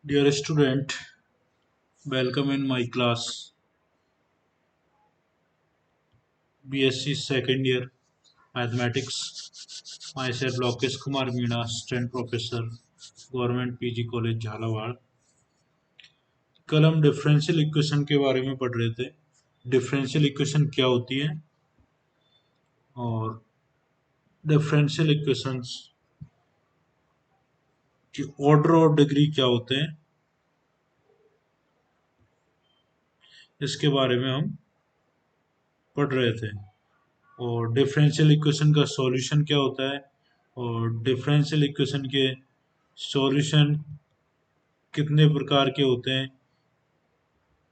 Dear student, welcome in my class BSc second year Mathematics. Myself Lokesh Kumar Meena, Assistant Professor, Government PG College Jhalawar. कल हम differential equation के बारे में पढ़ रहे थे। डिफरेंशियल इक्वेशन क्या होती है और डिफरेंशियल इक्वेशंस की ऑर्डर और डिग्री क्या होते हैं, इसके बारे में हम पढ़ रहे थे। और डिफरेंशियल इक्वेशन का सॉल्यूशन क्या होता है और डिफरेंशियल इक्वेशन के सॉल्यूशन कितने प्रकार के होते हैं,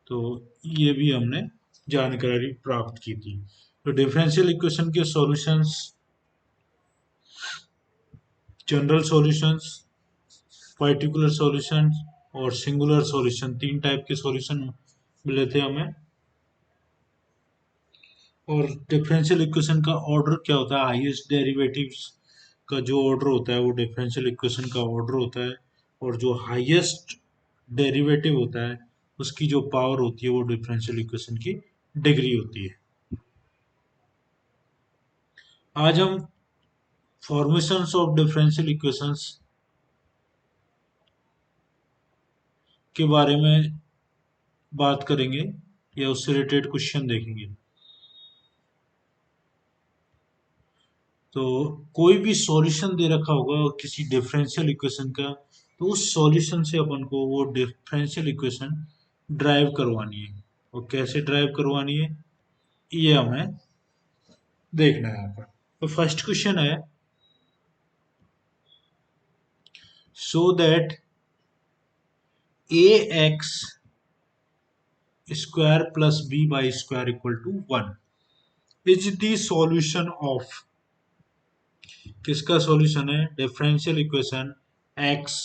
तो ये भी हमने जानकारी प्राप्त की थी। तो डिफरेंशियल इक्वेशन के solutions, general solutions, particular solution और सिंगुलर सॉल्यूशन, तीन टाइप के सॉल्यूशन मिले थे हमें। और डिफरेंशियल इक्वेशन का ऑर्डर क्या होता है, हाईएस्ट डेरिवेटिव्स का जो ऑर्डर होता है वो डिफरेंशियल इक्वेशन का ऑर्डर होता है। और जो हाईएस्ट डेरिवेटिव होता है उसकी जो पावर होती है वो डिफरेंशियल इक्वेशन की डिग्री होती है। आज हम फॉर्मेशंस ऑफ डिफरेंशियल इक्वेशंस के बारे में बात करेंगे या उससे रिलेटेड क्वेश्चन देखेंगे। तो कोई भी सॉल्यूशन दे रखा होगा किसी डिफरेंशियल इक्वेशन का, तो उस सॉल्यूशन से अपन को वो डिफरेंशियल इक्वेशन ड्राइव करवानी है। और कैसे ड्राइव करवानी है ये हमें देखना है यहाँ पर। तो फर्स्ट क्वेश्चन है, so that a x square plus b y square equal to 1 is the solution of, किसका सॉल्यूशन है, डिफरेंशियल इक्वेशन एक्स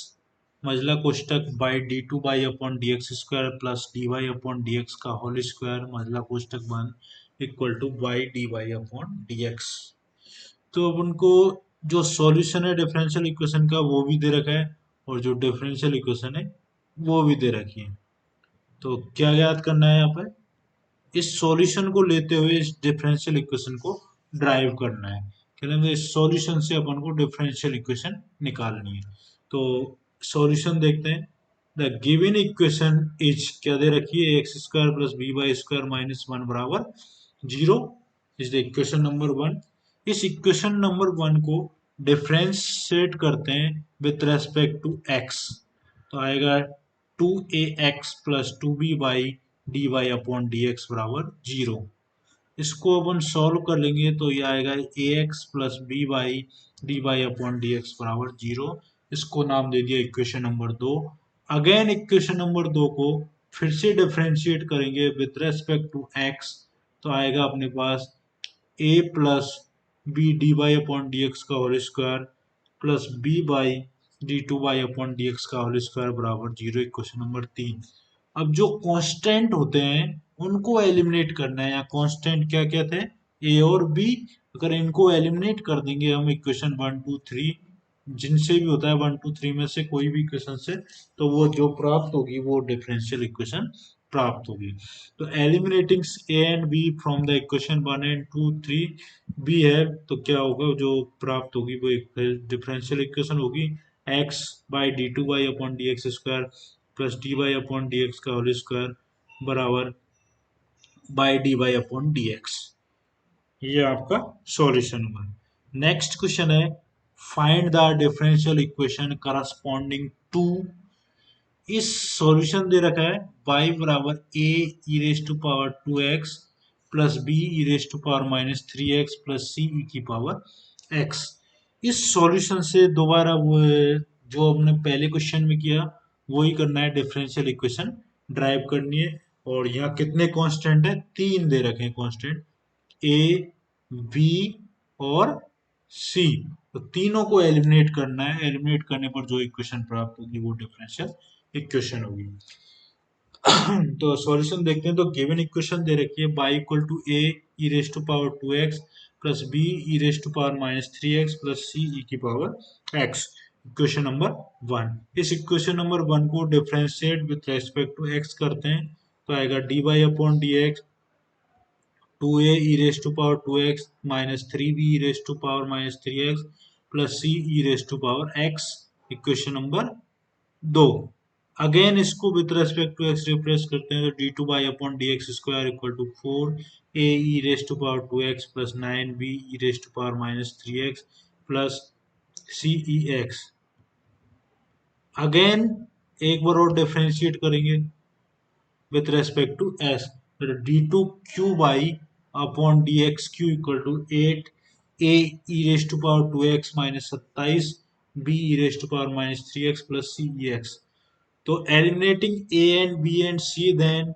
मजला कोष्टक y d two y upon d x square plus d y upon d x का whole square मजला कोष्टक बंद equal to y d y upon d x. तो अब उनको जो सॉल्यूशन है डिफरेंशियल इक्वेशन का वो भी दे रखा है और जो डिफरेंशियल इक्वेशन है वो भी दे रखी है। तो क्या याद करना है यहाँ पर, इस सॉल्यूशन को लेते हुए इस डिफरेंशियल इक्वेशन को ड्राइव करना है। कहते इस सॉल्यूशन से अपन को डिफरेंशियल इक्वेशन निकालनी है। तो सॉल्यूशन देखते हैं। द गिवन इक्वेशन इज, क्या दे रखी है, x square plus b y square minus one बराबर 0 इज द इक्वेशन नंबर 1। इस इक्वेशन नंबर 1 को डिफरेंशिएट करते हैं विथ रेस्पेक्ट टू एक्स, तो आएगा 2ax plus 2by d y upon d x बराबर 0। इसको अपन सॉल्व कर लेंगे तो ये आएगा a x plus b y d y upon d x बराबर 0। इसको नाम दे दिया equation number 2। Again equation number 2 को फिर से डिफरेंशिएट करेंगे विथ रेस्पेक्ट टू एक्स, तो आएगा अपने पास a plus b d y upon d x का whole square plus b y d two y upon d x का होल स्क्वायर बराबर 0, इक्वेशन नंबर 3। अब जो कांस्टेंट होते हैं उनको एलिमिनेट करना है। यहाँ कांस्टेंट क्या क्या थे, ए और बी। अगर इनको एलिमिनेट कर देंगे हम इक्वेशन 1 2 3, जिनसे भी होता है 1 2 3 में से कोई भी इक्वेशन से, तो वो जो प्राप्त होगी वो डिफरेंशियल इक्वेशन प्राप्त होगी। तो eliminating a and b from the equation 1 and 2 3 b है, तो क्या होगा, जो प्राप्त होगी वो एक डिफरेंशियल इक्वेशन होगी, x by d two y upon d x square plus d y upon d x का होल स्क्वायर बराबर by d y upon d x. ये आपका सॉल्यूशन होगा। नेक्स्ट क्वेश्चन है, find the differential equation corresponding to, इस solution दे रखा है y बराबर a e raise to power 2x plus b e raise to power minus 3x plus c e की पावर x। इस सॉल्यूशन से दोबारा वो जो हमने पहले क्वेश्चन में किया वही करना है, डिफरेंशियल इक्वेशन ड्राइव करनी है। और यहाँ कितने कांस्टेंट है, तीन दे रखे हैं कांस्टेंट, ए बी और सी। तो तीनों को एलिमिनेट करना है, एलिमिनेट करने पर जो इक्वेशन प्राप्त होगी वो डिफरेंशियल इक्वेशन होगी। तो सॉल्यूशन देखते हैं। तो गिवन इक्वेशन दे रखी है y equal to a e raise to power 2x plus b e raise to power minus 3x plus c e की पावर x। Equation number 1। इस इक्वेशन नंबर 1 को differentiate with respect to x करते हैं तो आएगा d y upon d x 2a e raised to power 2x minus 3b e raised to power minus 3x plus c e raised to power x, equation number 2। Again इसको with respect to x replace करते हैं तो d two y upon d x square equal to 4 a e raised to power 2x plus 9b e raised to power minus 3x plus c e x. Again एक बार और differentiate करेंगे with respect to s, d2 q by upon dx q equal to 8 a e raised to power 2x minus 27 b e raised to power minus 3x plus c e x। तो eliminating a and b and c then,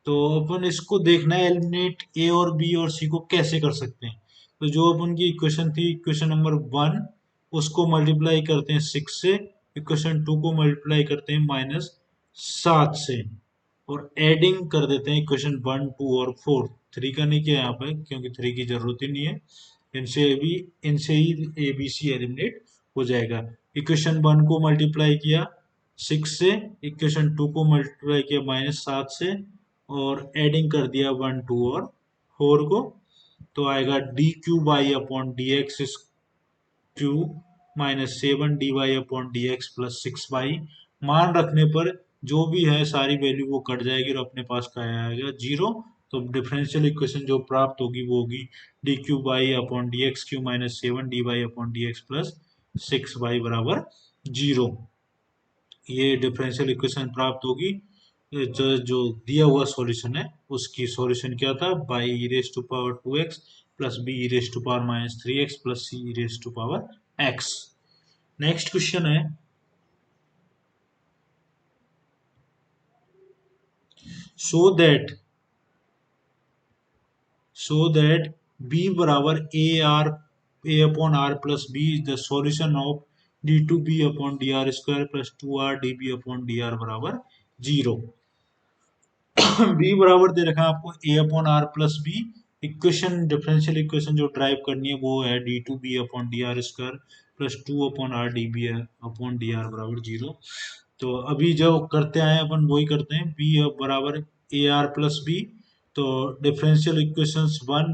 तो अपन इसको देखना है eliminate ए और B और सी को कैसे कर सकते हैं। तो जो अपन की इक्वेशन थी इक्वेशन नंबर 1, उसको मल्टीप्लाई करते हैं 6 से, इक्वेशन 2 को मल्टीप्लाई करते हैं -7 से, और एडिंग कर देते हैं इक्वेशन 1 2 और 4। 3 का नहीं किया यहाँ पे क्योंकि 3 की जरूरत ही नहीं है, इनसे ही ए बी सी एलिमिनेट हो जाएगा। इक्वेशन 1 को मल्टीप्लाई किया 6 से, इक्वेशन 2 को मल्टीप्लाई किया -7 से, और एडिंग कर दिया 1 2 और 4 को, तो आएगा d q by upon d x q minus 7 d y upon d x plus 6 y. मान रखने पर जो भी है सारी वैल्यू वो कट जाएगी और अपने पास क्या आएगा 0। तो डिफरेंशियल इक्वेशन जो प्राप्त होगी वो होगी d q by upon d x q minus 7 d y upon d x plus 6 y बराबर 0। ये डिफरेंशियल इक्वेशन प्राप्त होगी। जो दिया हुआ सॉल्यूशन है उसकी सॉल्यूशन क्या था, by e raise to power 2x plus b e raise to power minus 3x plus c e raise to power x। Next question है so that b बराबर a upon r plus b is the solution of d2b upon dr square plus 2r db upon dr बराबर 0। b बराबर दे रखा है आपको a upon r plus b. Equation differential equation जो drive करनी है वो है d two b upon d r square plus 2 upon r d b upon d r बराबर 0। तो अभी जो करते आए अपन वही करते हैं, बी बराबर ए आर प्लस बी। तो डिफरेंशियल इक्वेशंस 1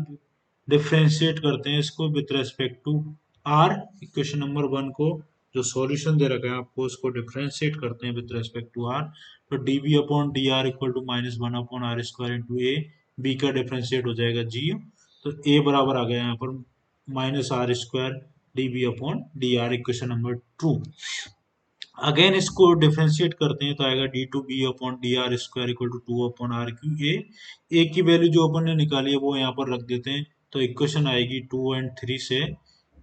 डिफरेंशिएट करते हैं इसको with respect to r. Equation number 1 को जो सॉल्यूशन दे रखा है आपको उसको डिफरेंशिएट करते हैं विथ रेस्पेक्ट टू आर। तो d b upon d r equal to -1 upon r square into a, b का डिफरेंशिएट हो जाएगा जी। तो ए बराबर आ गया यहाँ पर -r square d b upon d r, equation number 2। Again इसको डिफरेंशिएट करते हैं तो आएगा d two b upon d r square equal to 2 upon r cube. A की वैल्यू जो अपन ने निकाली है वो यहाँ पर रख देते हैं, तो इक्वेशन आएगी 2 एंड 3 से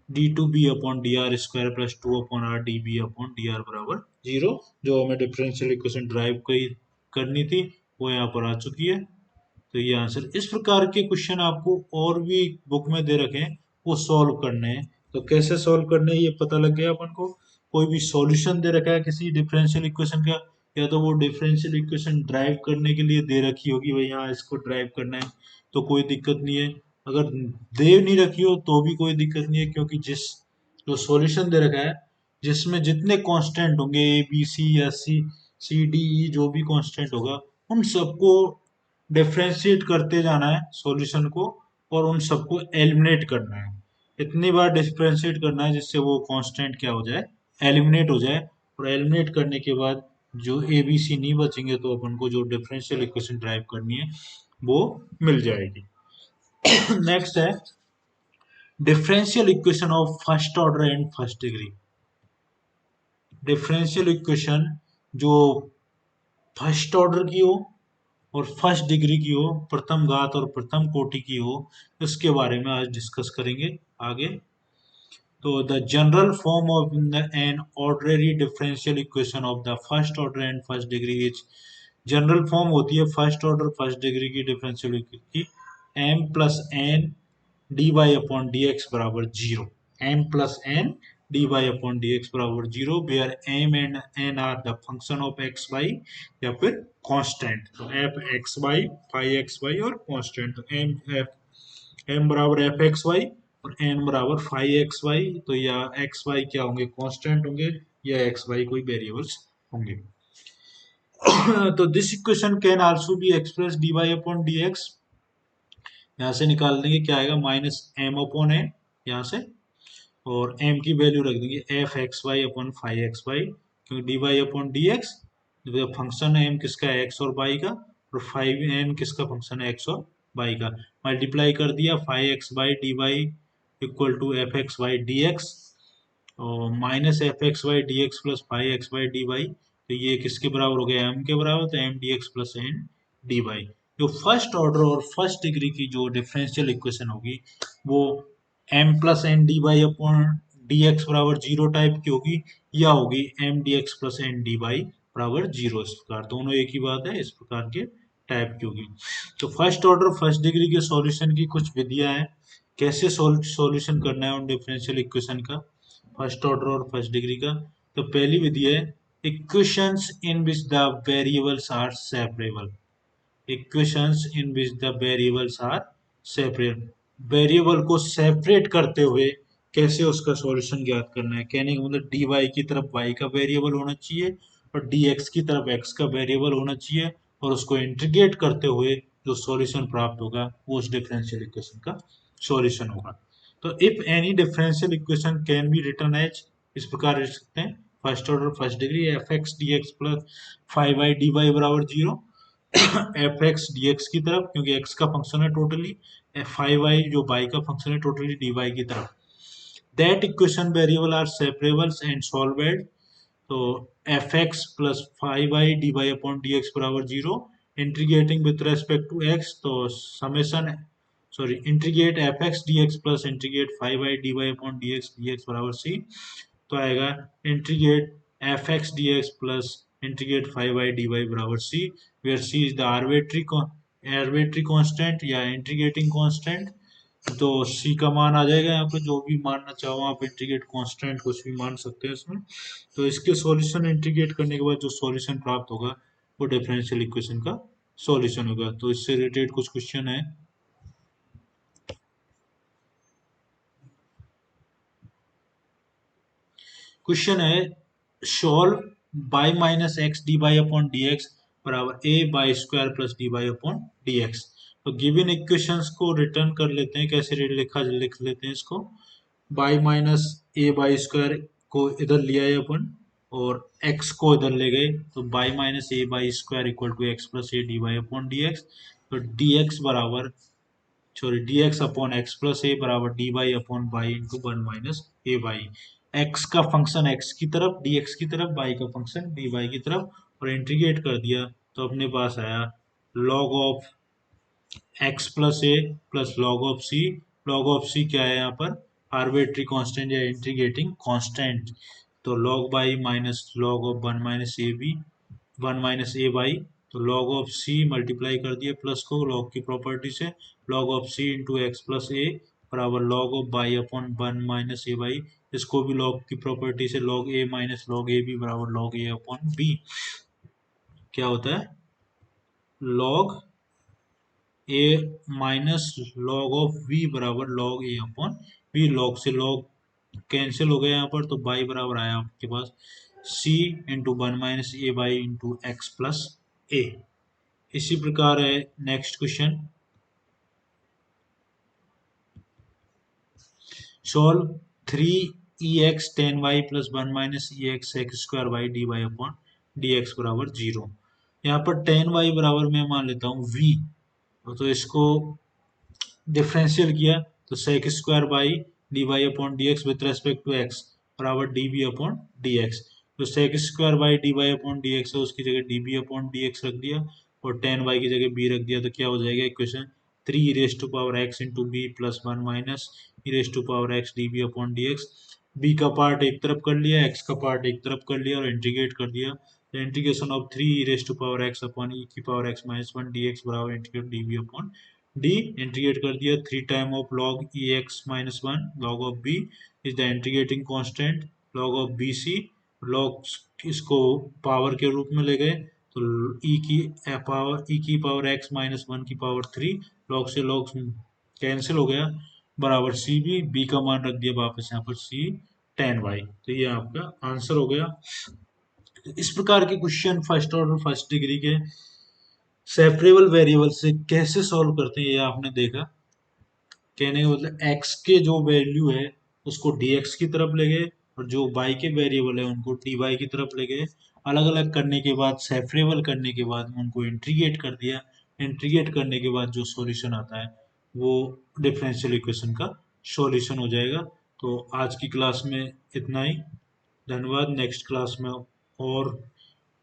d two b upon d r square plus 2 upon r d b upon d r बराबर 0। जो हमें डिफरेंशियल इक्वेशन ड्राइव करनी थी वो यहाँ पर आ चुकी है। तो ये आंसर। इस प्रकार के क्वेश्चन आपको और भी बुक में दे रखे हैं वो सॉल्व करने हैं। तो कैसे सॉल्व करने हैं ये पता लग गया अपन को। कोई भी सॉल्यूशन दे रखा है किसी डिफरेंशियल इक्वेशन का, या तो वो डिफरेंशियल इक्वेशन ड्राइव करने के लिए दे रखी होगी भाई हाँ इसको ड्राइव करना है, तो कोई दिक्कत नहीं है। अगर दे नहीं रखी हो तो भी कोई दिक्कत नहीं है, क्योंकि जो सॉल्यूशन दे रखा है जिसमें जितने कांस्टेंट होंगे ए बी सी या सी डी ई जो भी कांस्टेंट होगा उन सबको डिफ्रेंशिएट करते जाना है सॉल्यूशन को, और उन सबको एलिमिनेट करना है। इतनी बार डिफ्रेंशिएट करना है जिससे वो कांस्टेंट क्या हो जाए, एलिमिनेट हो जाए। और एलिमिनेट करने के बाद जो ए बी सी नहीं बचेंगे तो अपन को जो डिफरेंशियल इक्वेशन ड्राइव करनी है वो मिल जाएगी। नेक्स्ट है differential equation of first order and first degree. Differential equation जो फर्स्ट ऑर्डर की हो और फर्स्ट डिग्री की हो, प्रथम घात और प्रथम कोटि की हो, इसके बारे में आज डिस्कस करेंगे आगे। तो the general form of an ordinary differential equation of the first order and first degree is, general form होती है फर्स्ट ऑर्डर फर्स्ट डिग्री की डिफरेंशियल इक्वेशन की, m plus n d y upon d x बराबर 0। m plus n d y upon d x बराबर 0, where m and n are the function of x y या फिर constant. तो f x y, phi x Y और constant. तो m बराबर F x Y और n बराबर phi x Y. तो या एक्स वाई क्या होंगे, कांस्टेंट होंगे, या एक्स वाई कोई वेरिएबल्स होंगे। तो this equation can also be express d y upon d x, यहाँ से निकाल देंगे क्या आएगा माइनस एम अपॉन ए यहाँ से, और m की वैल्यू रख देंगे f x y upon phi x y, क्योंकि d y upon d x function है m किसका है x और y का, और फाइव n किसका फंक्शन है x और y का। मल्टीप्लाई कर दिया phi x by d y equal to f x y d x, और minus f x y d x plus phi x y d y, तो ये किसके बराबर हो गया m के बराबर, तो m d x plus n d y. जो फर्स्ट ऑर्डर और फर्स्ट डिग्री की जो डिफरेंशियल इक्वेशन होगी वो m plus n d y upon d x बराबर जीरो टाइप की होगी, या होगी m d x plus n d y बराबर जीरो। इस प्रकार दोनों एक ही बात है, इस प्रकार के टाइप की होगी। तो फर्स्ट ऑर्डर फर्स्ट डिग्री के सॉल्यूशन की कुछ विधियां हैं, कैसे सॉल्यूशन करना है उन डिफरेंशियल इक्वेशन का, फर्स्ट ऑर्डर और फर्स्ट डिग्री का। तो पहली विधि है equations in which the variables are separable, equations in which the variables are separate, variable को सेपरेट करते हुए कैसे उसका सॉल्यूशन ज्ञात करना है। कहने का मतलब डी वाई की तरफ y का वेरिएबल होना चाहिए और डी एक्स की तरफ x का वेरिएबल होना चाहिए, और उसको इंटीग्रेट करते हुए जो सॉल्यूशन प्राप्त होगा वो उस डिफरेंशियल इक्वेशन का सॉल्यूशन होगा। तो if any differential equation can be written as, इस प्रकार लिख सकते हैं first order first degree f x d x plus phi y d y बराबर zero, f x d x की तरफ क्योंकि एक्स का फंक्शन है टोटली, फाइव वाई जो वाई का फंक्शन है टोटली डी वाई की तरफ। That equation variable are separables and solved, तो f x plus phi y d y upon d x बराबर zero, integrating with respect to x, तो summation sorry integrate F x d x plus integrate five y d y upon d x बराबर सी, तो आएगा integrate F x d x plus integrate five y d y बराबर सी, where C is the arbitrary constant या integrating constant. तो सी का मान आ जाएगा यहाँ पे, जो भी मानना चाहो आप इंटीग्रेट कांस्टेंट कुछ भी मान सकते हैं इसमें। तो इसके सॉल्यूशन इंटीग्रेट करने के बाद जो सॉल्यूशन प्राप्त होगा वो डिफरेंशियल इक्वेशन का सॉल्यूशन होगा। तो इससे रिलेटेड कुछ क्वेश्चन है। क्वेश्चन है solve y minus x d y upon d x बराबर a y square plus d y upon d x. तो गिवन इक्वेशंस को रिटर्न कर लेते हैं, कैसे लिख लेते हैं इसको, y minus a y square को इधर लिया है अपन और x को इधर ले गए, तो y minus a y square equal to x plus a d y upon d x. तो डी एक्स बराबर sorry d x upon x plus a बराबर d y upon y into one minus a y, x का function x की तरफ D x की तरफ, Y का function D y की तरफ, और इंटीग्रेट कर दिया तो अपने पास आया log of x plus a plus log of c. Log of c क्या है यहाँ पर, आर्बिट्री कांस्टेंट या इंटीग्रेटिंग कांस्टेंट, तो log y minus log of one minus a b one minus a y, तो लॉग ऑफ सी मल्टीप्लाई कर दिया plus को लॉग की प्रॉपर्टी से, log of c into x plus a बराबर log of y upon one minus a y, इसको भी log की प्रॉपर्टी से log a minus log a b बराबर लॉग ए अपॉन बी, क्या होता है log a minus log of v बराबर log a upon v, log से लॉग कैंसिल हो गया यहाँ पर, तो बाई बराबर आया आपके पास c into one minus a y into x plus a. इसी प्रकार है next question, solve three e x ten y plus one minus e x x square y d y upon d x बराबर zero. यहाँ पर ten Y बराबर मैं मान लेता हूँ वी, तो इसको डिफरेंशियल किया तो sec square y d y upon d x with respect to x बराबर d b upon d x, तो sec square y d y upon d x है उसकी जगह d b upon d x रख दिया और टेन वाई की जगह बी रख दिया, तो क्या हो जाएगा equation three raise to power x into b plus one minus raise to power x d b upon d x. B का पार्ट एक तरफ कर लिया, एक्स का पार्ट एक तरफ कर लिया और इंटीग्रेट कर दिया, तो integration of three raise to power x upon e की power x minus one d x बराबर integrate d b upon d, integrate कर दिया three time of log e x minus one log of b is the integrating constant log of b c, log इसको power के रूप में ले गए तो ई की पावर एक्स माइनस वन की पावर थ्री, लॉग से लॉग कैंसिल हो गया बराबर सी बी, बी का मान रख दिया वापस यहाँ पर सी 10y। तो ये आपका आंसर हो गया। इस प्रकार के question first order first degree के सेपरेबल वेरिएबल से कैसे सॉल्व करते हैं ये आपने देखा। कहने का मतलब x के जो वैल्यू है उसको dx की तरफ ले गए और जो y के वेरिएबल है उनको dy की तरफ ले गए। अलग अलग करने के बाद सेपरेबल करने के बाद उनको इंटीग्रेट कर दिया। इंटीग्रेट करने के बाद जो सॉल्यूशन आता है वो डिफरेंशियल इक्वेशन का सॉल्यूशन हो जाएगा। तो आज की क्लास में इतना ही। धन्यवाद। नेक्स्ट क्लास में और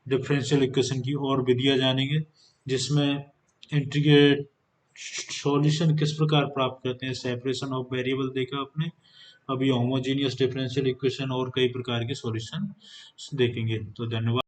डिफरेंशियल इक्वेशन की और विधियां जानेंगे जिसमें इंटीग्रेट सॉल्यूशन किस प्रकार प्राप्त करते हैं। सेपरेशन ऑफ वेरिएबल देखा आपने, अभी होमोजेनियस डिफरेंशियल इक्वेशन और कई प्रकार के सॉल्यूशन देखेंगे। तो धन्यवाद।